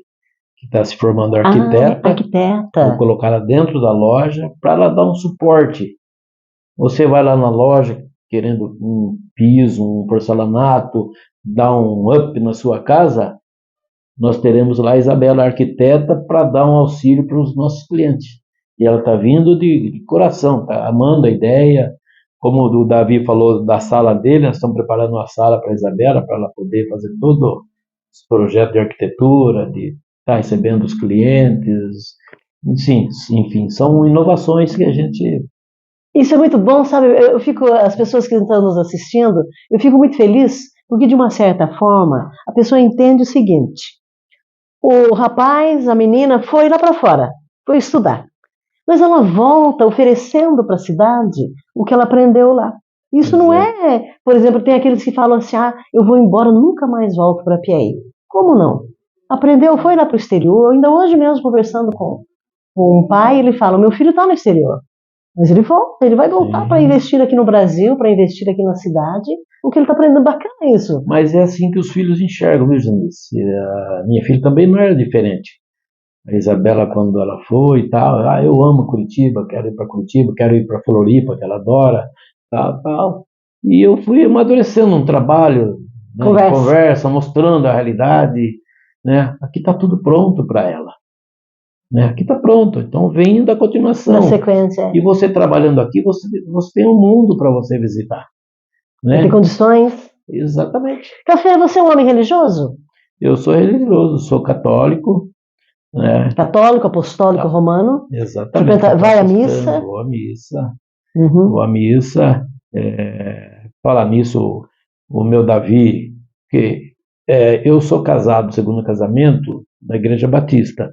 que está se formando arquiteta. Arquiteta. Vou colocar ela dentro da loja para ela dar um suporte. Você vai lá na loja querendo um piso, um porcelanato, dar um up na sua casa, nós teremos lá a Isabela, a arquiteta, para dar um auxílio para os nossos clientes. E ela está vindo de coração, está amando a ideia. Como o Davi falou da sala dele, nós estamos preparando uma sala para a Isabela, para ela poder fazer todo esse projeto de arquitetura, de estar recebendo os clientes. Sim, enfim, são inovações que a gente. Isso é muito bom, sabe? As pessoas que estão nos assistindo, eu fico muito feliz, porque de uma certa forma, a pessoa entende o seguinte: o rapaz, a menina foi lá para fora, foi estudar. Mas ela volta oferecendo para a cidade o que ela aprendeu lá. Isso não é, por exemplo, tem aqueles que falam assim, eu vou embora, nunca mais volto para Piaí. Como não? Aprendeu, foi lá para o exterior, ainda hoje mesmo conversando com um pai, ele fala, meu filho está no exterior. Mas ele volta, ele vai voltar para investir aqui no Brasil, para investir aqui na cidade, o que ele está aprendendo, bacana isso. Mas é assim que os filhos enxergam, viu, Janice? A minha filha também não era diferente. A Isabela, quando ela foi e tal, eu amo Curitiba, quero ir para Curitiba, quero ir para Floripa, que ela adora, tal, tal. E eu fui amadurecendo um trabalho, né, de conversa, mostrando a realidade, né? Aqui está tudo pronto para ela. Né? Aqui está pronto, então vem da continuação. Na sequência. E você trabalhando aqui, você tem um mundo para você visitar. Né? Tem condições. Exatamente. Café, você é um homem religioso? Eu sou religioso, sou católico. Né? Católico, apostólico, romano. Exatamente. Vai à missa. Vou à missa. Vou à missa. Falar nisso, o meu Davi, que eu sou casado, segundo casamento, na Igreja Batista.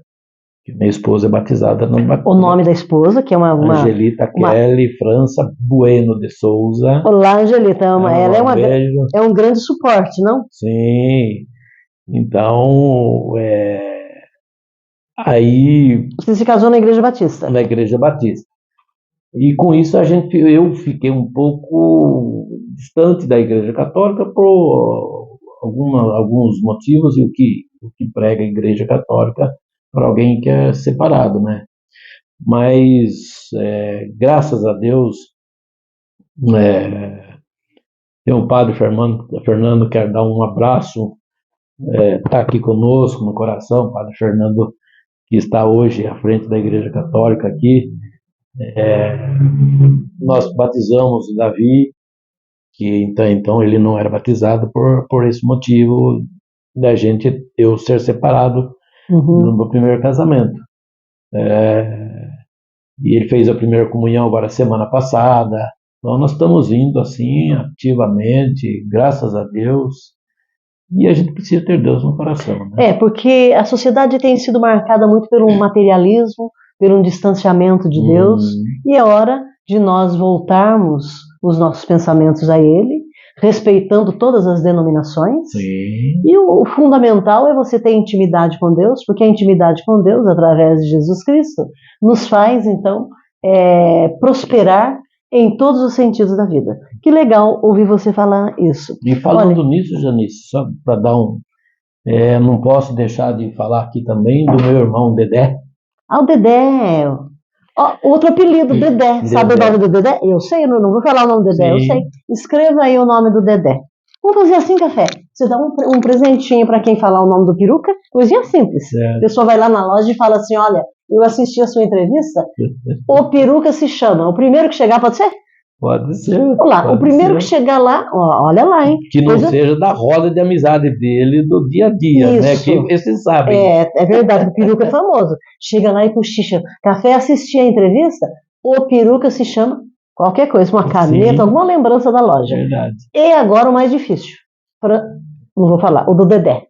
que minha esposa é batizada no O nome da esposa, que é uma Angelita Kelly França Bueno de Souza. Olá, Angelita. Ela Beijo. é um grande suporte, não? Sim. Então, aí Você se casou na Igreja Batista? na Igreja Batista. E com isso eu fiquei um pouco distante da Igreja Católica por alguns motivos, e o que prega a Igreja Católica para alguém que é separado, né? Mas, graças a Deus, tem o padre Fernando, quer dar um abraço, está aqui conosco no coração, o padre Fernando, que está hoje à frente da Igreja Católica aqui. Nós batizamos o Davi, que então ele não era batizado por esse motivo eu ser separado no meu primeiro casamento. E ele fez a primeira comunhão agora semana passada. Então nós estamos indo assim ativamente, graças a Deus. E a gente precisa ter Deus no coração, né? Porque a sociedade tem sido marcada muito pelo materialismo, pelo distanciamento de Deus, e é hora de nós voltarmos os nossos pensamentos a Ele, respeitando todas as denominações. Sim. E o fundamental é você ter intimidade com Deus, porque a intimidade com Deus, através de Jesus Cristo, nos faz, então, prosperar em todos os sentidos da vida. Que legal ouvir você falar isso. E falando nisso, Janice, só para dar não posso deixar de falar aqui também do meu irmão Dedé. O Dedé. Outro apelido, Dedé. Sabe o nome do Dedé? Eu sei, eu não vou falar o nome do Dedé, Sim. eu sei. Escreva aí o nome do Dedé. Vamos fazer assim, Café? Você dá um presentinho para quem falar o nome do Peruca, coisinha simples. A pessoa vai lá na loja e fala assim, olha, eu assisti a sua entrevista, o Peruca se chama. O primeiro que chegar, pode ser? Pode ser. Olá, o primeiro que chegar lá, olha lá, hein? Que não seja da roda de amizade dele do dia a dia, né? Que esses sabem. É verdade, o Peruca é famoso. Chega lá e cochicha. Café, assistir a entrevista, o Peruca se chama qualquer coisa, uma caneta, Sim. Alguma lembrança da loja. Verdade. E agora o mais difícil. Não vou falar, o do Dedé.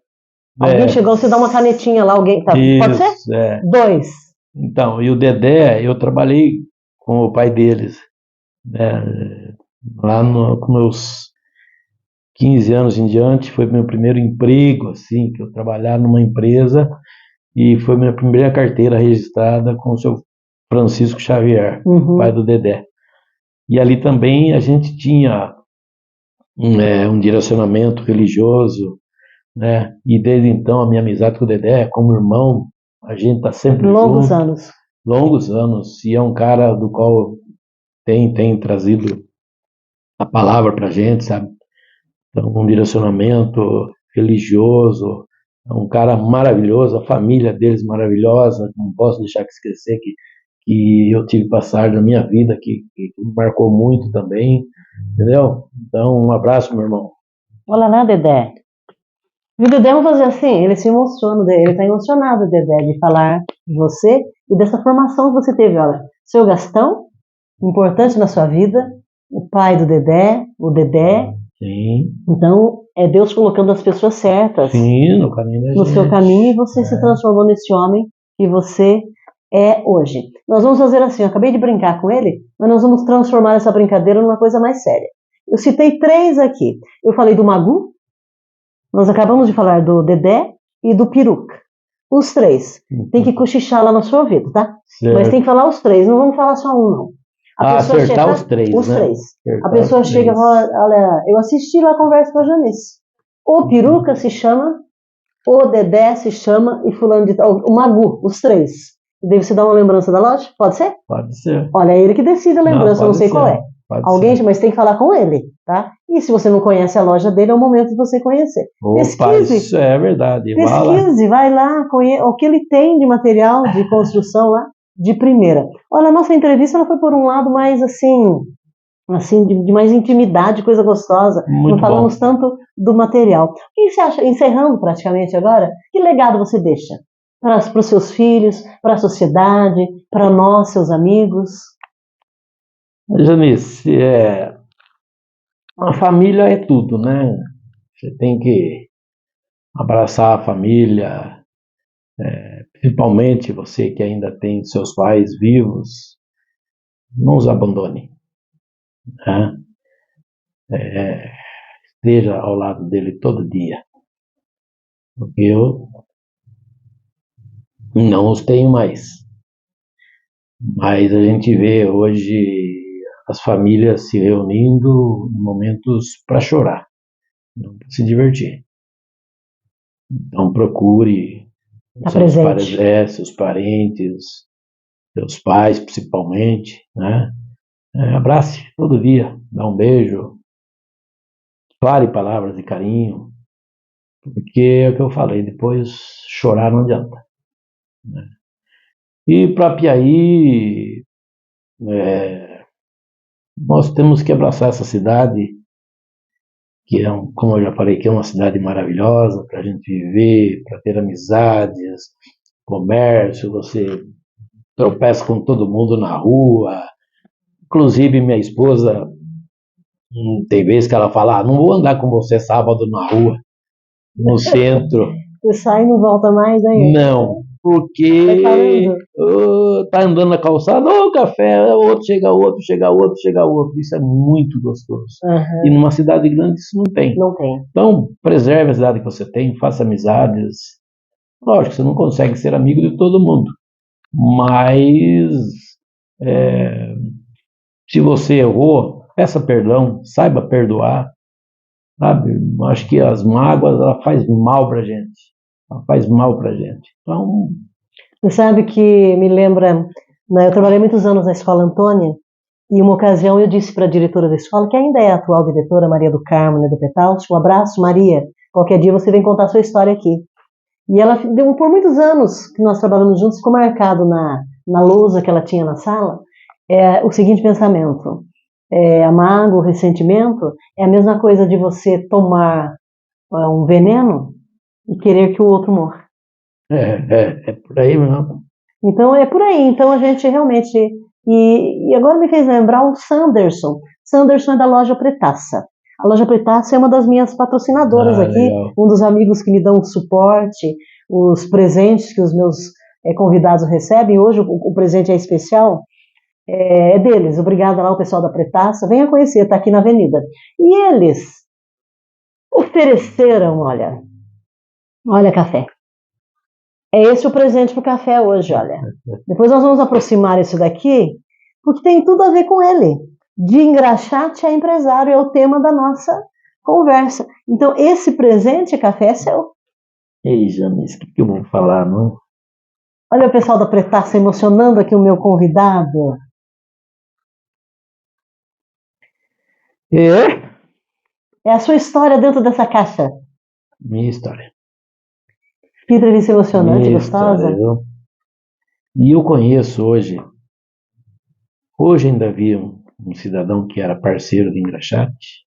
Alguém chegou, você dá uma canetinha lá, alguém. Tá, pode ser? 2. Então, e o Dedé, eu trabalhei com o pai deles, né? Lá com meus 15 anos em diante, foi meu primeiro emprego, assim, que eu trabalhava numa empresa, e foi minha primeira carteira registrada com o seu Francisco Xavier, pai do Dedé. E ali também a gente tinha um direcionamento religioso, né? E desde então a minha amizade com o Dedé, como irmão, a gente está sempre Longos junto. anos. Longos anos. E é um cara do qual tem trazido a palavra para a gente, sabe? Então, um direcionamento religioso, um cara maravilhoso, a família deles maravilhosa. Não posso deixar de esquecer que eu tive passagem na minha vida que me marcou muito também, entendeu? Então, um abraço, meu irmão. Olha lá, Dedé. E o Dedé, vamos fazer assim, ele se emociona, ele está emocionado, Dedé, de falar de você e dessa formação que você teve. Olha, seu Gastão, importante na sua vida, o pai do Dedé, o Dedé. Sim. Então, é Deus colocando as pessoas certas. Sim, no caminho da gente. No seu caminho, e você se transformou nesse homem que você é hoje. Nós vamos fazer assim, eu acabei de brincar com ele, mas nós vamos transformar essa brincadeira numa coisa mais séria. Eu citei 3 aqui. Eu falei do Magu, nós acabamos de falar do Dedé e do Peruca. Os 3. Tem que cochichar lá no seu ouvido, tá? Certo. Mas tem que falar os 3, não vamos falar só um, não. Acertar os 3, os né? 3. Acertar A pessoa os chega e 3. fala, olha, eu assisti lá a conversa com a Janice. O Peruca se chama, o Dedé se chama e fulano de tal. O Magu, os 3. Deve se dar uma lembrança da loja? Pode ser? Pode ser. Olha, é ele que decide a lembrança, eu não sei qual é. Alguém, mas tem que falar com ele, tá? E se você não conhece a loja dele, é o momento de você conhecer. Opa, Pesquise. Isso é verdade. Pesquise, vai lá, o que ele tem de material de construção lá, de primeira. Olha, a nossa entrevista ela foi por um lado mais assim de mais intimidade, coisa gostosa. Muito não falamos tanto do material. O que você acha, encerrando praticamente agora, que legado você deixa para os seus filhos, para a sociedade, para nós, seus amigos? Janice, a família é tudo, né? Você tem que abraçar a família, Principalmente você que ainda tem seus pais vivos, não os abandone, né? Esteja ao lado dele todo dia, porque eu não os tenho mais. Mas a gente vê hoje as famílias se reunindo em momentos para chorar, não para se divertir. Então procure Tá presente. seus parentes, seus pais principalmente, né? Abrace todo dia, dá um beijo, fale palavras de carinho, porque é o que eu falei, depois chorar não adianta, né? E para Piaí, nós temos que abraçar essa cidade, que como eu já falei, que é uma cidade maravilhosa para a gente viver, para ter amizades, comércio, você tropeça com todo mundo na rua. Inclusive, minha esposa, tem vezes que ela fala, não vou andar com você sábado na rua, no centro. Você sai e não volta mais aí? Não, porque tá andando na calçada, café, outro chega outro, chega outro, chega outro. Isso é muito gostoso. Uhum. E numa cidade grande isso não tem. Não tem. Então, preserve a cidade que você tem, faça amizades. Lógico, você não consegue ser amigo de todo mundo, mas se você errou, peça perdão, saiba perdoar, sabe? Acho que as mágoas, ela faz mal pra gente. Ela faz mal pra gente. Então, Você sabe que me lembra, né, eu trabalhei muitos anos na Escola Antônia, e uma ocasião eu disse para a diretora da escola, que ainda é a atual diretora, Maria do Carmo, né, do Petalti, um abraço, Maria, qualquer dia você vem contar a sua história aqui. E ela, por muitos anos que nós trabalhamos juntos, ficou marcado na lousa que ela tinha na sala, o seguinte pensamento: a mágoa, o ressentimento, é a mesma coisa de você tomar um veneno e querer que o outro morra. é por aí mesmo. Então é por aí. Então a gente realmente. E agora me fez lembrar o Sanderson. Sanderson é da loja Pretaça. A loja Pretaça é uma das minhas patrocinadoras aqui, Legal. um dos amigos que me dão o suporte, os presentes que os meus convidados recebem. Hoje o presente é especial, é deles. Obrigada lá ao pessoal da Pretaça. Venha conhecer, está aqui na avenida. E eles ofereceram, olha café. É esse o presente para o café hoje, olha. Depois nós vamos aproximar isso daqui, porque tem tudo a ver com ele. De engraxate a empresário é o tema da nossa conversa. Então, esse presente, café, é seu. Ei, Janice, o que eu vou falar, não? Olha o pessoal da Pretaça emocionando aqui o meu convidado. É a sua história dentro dessa caixa. Minha história. Que entrevista emocionante, Minha gostosa. história, viu? E eu conheço hoje ainda vi um cidadão que era parceiro de engraxate,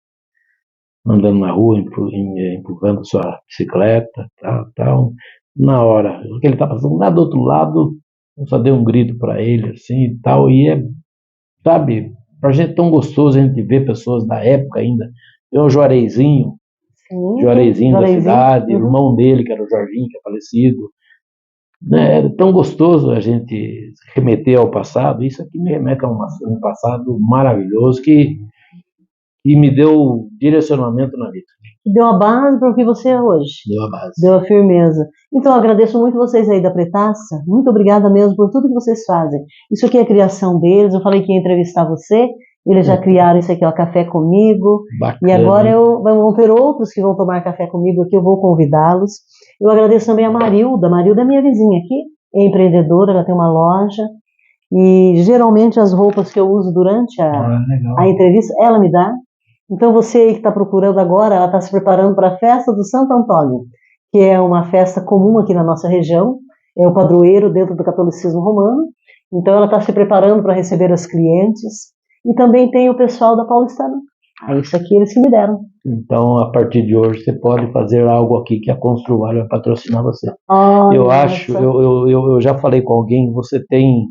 andando na rua, empurrando sua bicicleta, tal. Na hora que ele estava passando lá do outro lado, eu só dei um grito para ele, assim, e tal, sabe, pra gente é tão gostoso a gente ver pessoas da época ainda. Tem o Juareizinho da cidade, o irmão dele, que era o Jorginho, que é falecido, né? Era tão gostoso a gente remeter ao passado. Isso aqui me remete a um passado maravilhoso que me deu direcionamento na vida. Deu a base para o que você é hoje. Deu a base. Deu a firmeza. Então, eu agradeço muito vocês aí da Pretaça. Muito obrigada mesmo por tudo que vocês fazem. Isso aqui é a criação deles. Eu falei que ia entrevistar você. Eles já criaram isso aqui, ó, café comigo. Bacana. E agora vão ter outros que vão tomar café comigo aqui. Eu vou convidá-los. Eu agradeço também a Marilda. Marilda é minha vizinha aqui. É empreendedora, ela tem uma loja. E geralmente as roupas que eu uso durante a entrevista, ela me dá. Então você que está procurando agora, ela está se preparando para a festa do Santo Antônio, que é uma festa comum aqui na nossa região, é o padroeiro dentro do catolicismo romano. Então ela está se preparando para receber as clientes. E também tem o pessoal da Paulistana. Isso aqui eles que me deram. Então, a partir de hoje, você pode fazer algo aqui que a Construvalho vai patrocinar você. Eu já falei com alguém, você tem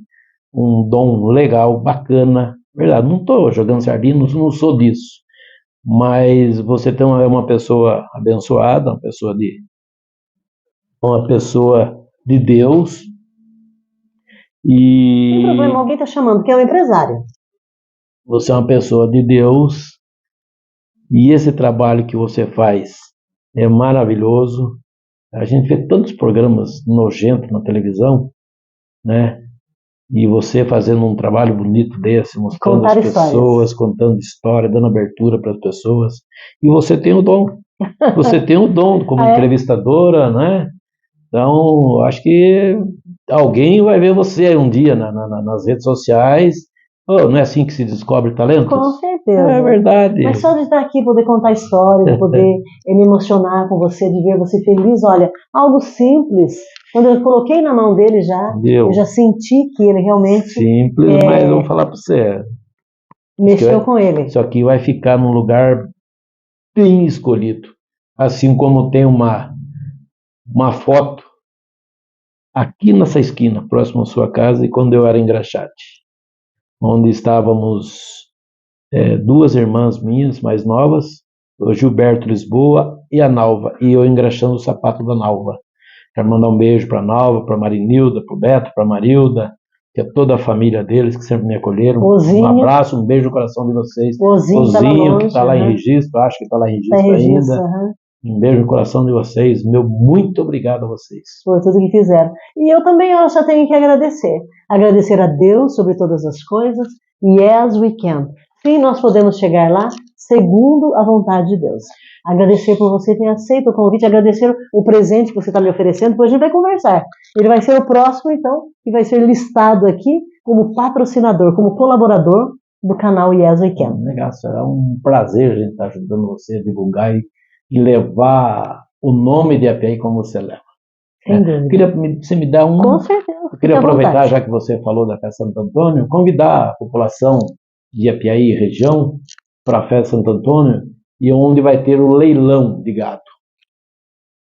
um dom legal, bacana. Verdade, não estou jogando sardinha, não sou disso. Mas você é uma pessoa abençoada, uma pessoa de Deus. Não tem E problema, alguém está chamando, que é o empresário. você é uma pessoa de Deus. E esse trabalho que você faz é maravilhoso. A gente vê tantos programas nojentos na televisão, né? E você fazendo um trabalho bonito desse, mostrando as Contar pessoas, histórias. contando história, dando abertura para as pessoas. E você tem o dom. Você tem o dom como Ah, é? entrevistadora, né? Então, acho que alguém vai ver você um dia nas redes sociais. Oh, não é assim que se descobre Com talentos? certeza. É verdade. Mas só de estar aqui, poder contar história, de poder me emocionar com você, de ver você feliz, olha, algo simples. Quando eu coloquei na mão dele Deu. eu já senti que ele realmente Simples, mas vamos falar para você. mexeu com ele. Isso aqui vai ficar num lugar bem escolhido. Assim como tem uma foto aqui nessa esquina, próximo à sua casa, e quando eu era em Graxate, onde estávamos duas irmãs minhas mais novas, o Gilberto Lisboa e a Nalva, e eu engraxando o sapato da Nalva. Quero mandar um beijo para a Nalva, para a Marinilda, para o Beto, para a Marilda, que é toda a família deles que sempre me acolheram. Ozinho. Um abraço, um beijo no coração de vocês. Ozinho que está lá em registro, acho que está lá em registro ainda. Uhum. Um beijo no coração de vocês. Meu muito obrigado a vocês. Por tudo que fizeram. E eu também só tenho que agradecer. Agradecer a Deus sobre todas as coisas. Yes, we can. Sim, nós podemos chegar lá segundo a vontade de Deus. Agradecer por você ter aceito o convite, agradecer o presente que você está me oferecendo, depois a gente vai conversar. Ele vai ser o próximo, então, que vai ser listado aqui como patrocinador, como colaborador do canal Yes, we can. Legal, será um prazer a gente estar ajudando você a divulgar e levar o nome de Apiaí como você leva. Sem dúvida. Queria você me dar um. Com certeza. Eu queria aproveitar, já que você falou da Festa Santo Antônio, convidar a população de Apiaí e região para a Festa Santo Antônio, e onde vai ter o leilão de gado,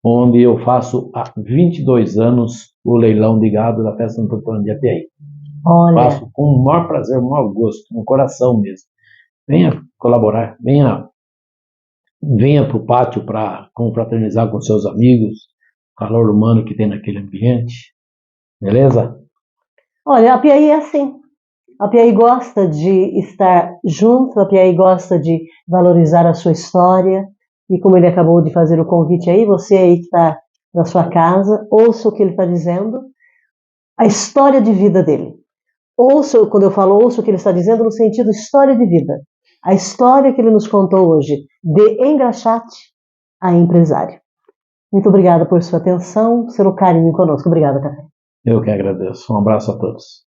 onde eu faço há 22 anos o leilão de gado da Festa Santo Antônio de Apiaí. Olha. Faço com o maior prazer, o maior gosto, com o coração mesmo. Venha colaborar, venha para o pátio para confraternizar com seus amigos, o calor humano que tem naquele ambiente. Beleza? Olha, a Piaí é assim. A Piaí gosta de estar junto, a Piaí gosta de valorizar a sua história. E como ele acabou de fazer o convite aí, você aí que está na sua casa, ouça o que ele está dizendo, a história de vida dele. Ouça, quando eu falo ouça o que ele está dizendo, no sentido história de vida. A história que ele nos contou hoje, de engraxate a empresário. Muito obrigada por sua atenção, pelo carinho conosco. Obrigada, Café. Eu que agradeço. Um abraço a todos.